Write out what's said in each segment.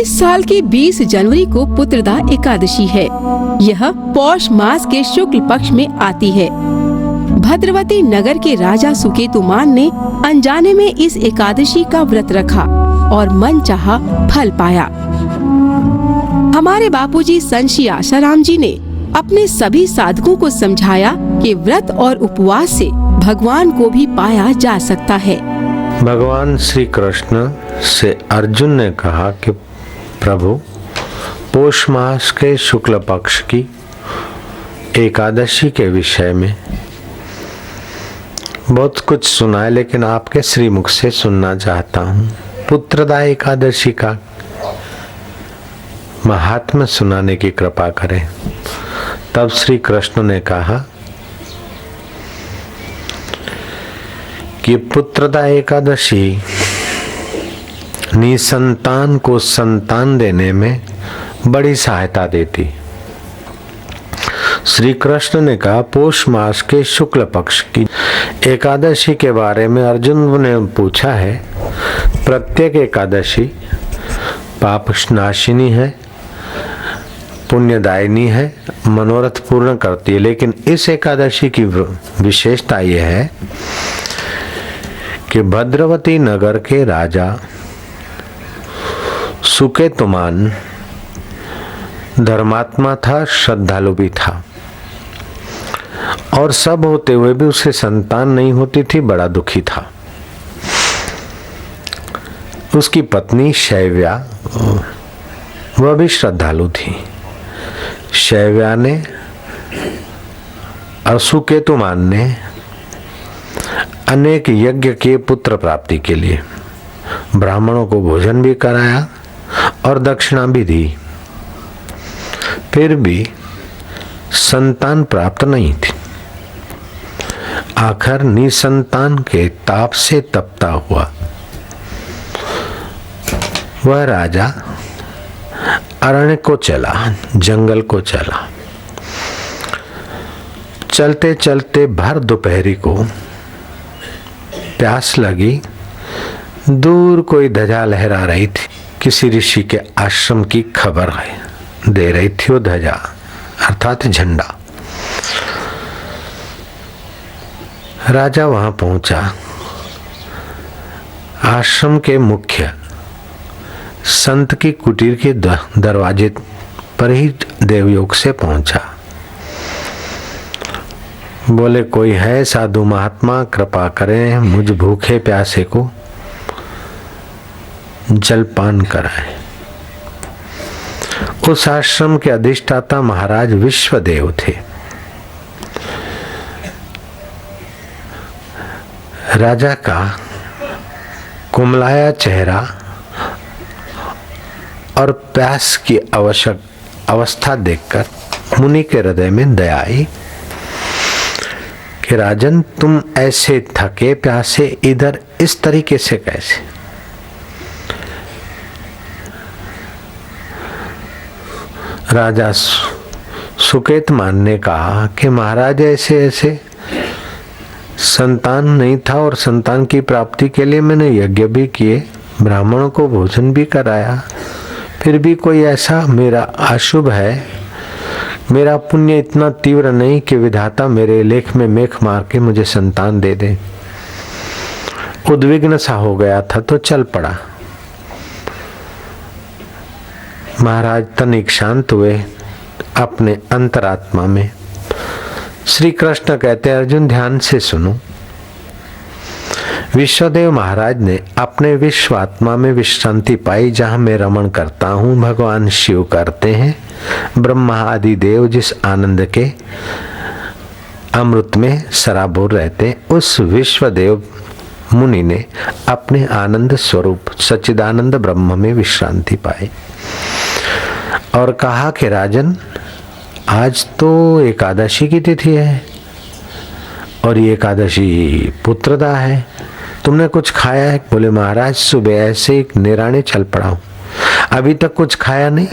इस साल की 20 जनवरी को पुत्रदा एकादशी है। यह पौष मास के शुक्ल पक्ष में आती है। भद्रवती नगर के राजा सुकेतुमान ने अनजाने में इस एकादशी का व्रत रखा और मनचाहा फल पाया। हमारे बापूजी संत श्री आशाराम जी ने अपने सभी साधकों को समझाया कि व्रत और उपवास से भगवान को भी पाया जा सकता है। भगवान श्री कृष्ण से अर्जुन ने कहा कि प्रभु, पौष मास के शुक्ल पक्ष की एकादशी के विषय में बहुत कुछ सुना है, लेकिन आपके श्रीमुख से सुनना चाहता हूँ। पुत्रदा एकादशी का महात्म्य सुनाने की कृपा करें। तब श्री कृष्ण ने कहा कि पुत्रदा एकादशी निसंतान को संतान देने में बड़ी सहायता देती। श्री कृष्ण ने कहा, पौष मास के शुक्ल पक्ष की एकादशी के बारे में अर्जुन ने पूछा है। प्रत्येक एकादशी पाप नाशिनी है, पुण्यदायिनी है, मनोरथ पूर्ण करती है, लेकिन इस एकादशी की विशेषता यह है कि भद्रवती नगर के राजा सुकेतुमान धर्मात्मा था, श्रद्धालु भी था, और सब होते हुए भी उसे संतान नहीं होती थी। बड़ा दुखी था। उसकी पत्नी शैव्या वह भी श्रद्धालु थी। शैव्या ने और सुकेतुमान ने अनेक यज्ञ के पुत्र प्राप्ति के लिए ब्राह्मणों को भोजन भी कराया और दक्षिणा भी दी, फिर भी संतान प्राप्त नहीं थी। आखिर निसंतान के ताप से तपता हुआ वह राजा अरण्य को चला, जंगल को चला। चलते चलते भर दोपहरी को प्यास लगी। दूर कोई ध्वजा लहरा रही थी, किसी ऋषि के आश्रम की खबर दे रही थी वो ध्वजा, अर्थात झंडा। राजा वहां पहुंचा। आश्रम के मुख्य संत की कुटीर के दरवाजे पर ही देवयोग से पहुंचा। बोले, कोई है साधु महात्मा, कृपा करें, मुझ भूखे प्यासे को जलपान कराएं। उस आश्रम के अधिष्ठाता महाराज विश्वदेव थे। राजा का कुमलाया चेहरा और प्यास की आवश्यक अवस्था देखकर मुनि के हृदय में दया आई कि राजन, तुम ऐसे थके प्यासे इधर इस तरीके से कैसे? राजा सुकेतुमान ने कहा कि महाराज, ऐसे ऐसे संतान नहीं था और संतान की प्राप्ति के लिए मैंने यज्ञ भी किए, ब्राह्मणों को भोजन भी कराया, फिर भी कोई ऐसा मेरा अशुभ है, मेरा पुण्य इतना तीव्र नहीं कि विधाता मेरे लेख में मेख मार के मुझे संतान दे दे। उद्विग्न सा हो गया था तो चल पड़ा। महाराज तनिक शांत हुए अपने अंतरात्मा में। श्री कृष्ण कहते, अर्जुन ध्यान से सुनो। विश्वदेव महाराज ने अपने विश्वात्मा में विश्रांति पाई, जहां मैं रमण करता हूं भगवान शिव करते हैं। ब्रह्मा आदि देव जिस आनंद के अमृत में सराबोर रहते, उस विश्वदेव मुनि ने अपने आनंद स्वरूप सच्चिदानंद ब्रह्म में विश्रांति पाई और कहा कि राजन, आज तो एकादशी की तिथि है और ये एकादशी पुत्रदा है, तुमने कुछ खाया है? बोले, महाराज सुबह ऐसे एक निराने चल पड़ा हूं, अभी तक कुछ खाया नहीं।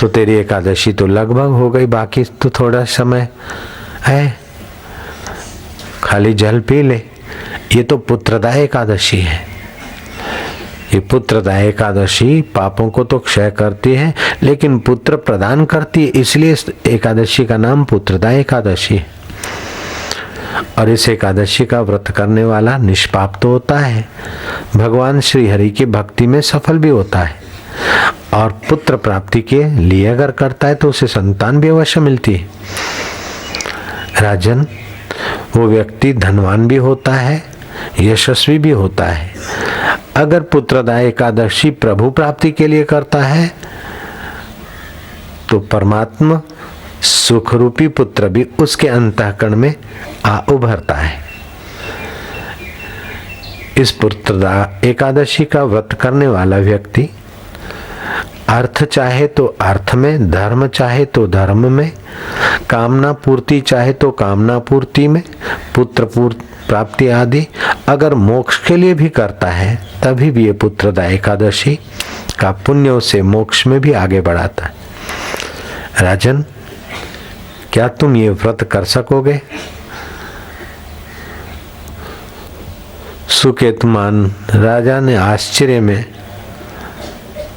तो तेरी एकादशी तो लगभग हो गई, बाकी तो थोड़ा समय है, खाली जल पी ले। ये तो पुत्रदा एकादशी है। ये पुत्रदा एकादशी पापों को तो क्षय करती है, लेकिन पुत्र प्रदान करती है, इसलिए इस एकादशी का नाम पुत्रदा एकादशी है। और इस एकादशी का व्रत करने वाला निष्पाप तो होता है, भगवान श्री हरि की भक्ति में सफल भी होता है, और पुत्र प्राप्ति के लिए अगर करता है तो उसे संतान भी अवश्य मिलती है। राजन, वो व्यक्ति धनवान भी होता है, यशस्वी भी होता है। अगर पुत्रदा एकादशी प्रभु प्राप्ति के लिए करता है तो परमात्मा सुख रूपी पुत्र भी उसके अंतःकरण में आ उभरता है। इस पुत्रदा एकादशी का व्रत करने वाला व्यक्ति अर्थ चाहे तो अर्थ में, धर्म चाहे तो धर्म में, कामना पूर्ति चाहे तो कामना पूर्ति में, पुत्र प्राप्ति आदि अगर मोक्ष के लिए भी करता है तभी भी ये पुत्रदा एकादशी का पुण्य उसे मोक्ष में भी आगे बढ़ाता है। राजन, क्या तुम ये व्रत कर सकोगे? सुकेतुमान राजा ने आश्चर्य में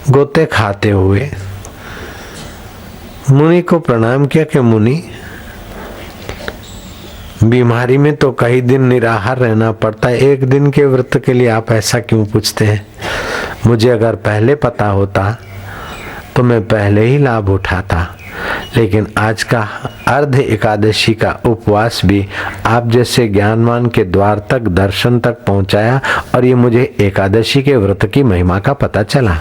गोते खाते हुए मुनि को प्रणाम किया कि मुनि, बीमारी में तो कई दिन निराहार रहना पड़ता है, एक दिन के व्रत के लिए आप ऐसा क्यों पूछते हैं? मुझे अगर पहले पता होता तो मैं पहले ही लाभ उठाता, लेकिन आज का अर्ध एकादशी का उपवास भी आप जैसे ज्ञानवान के द्वार तक, दर्शन तक पहुंचाया, और ये मुझे एकादशी के व्रत की महिमा का पता चला।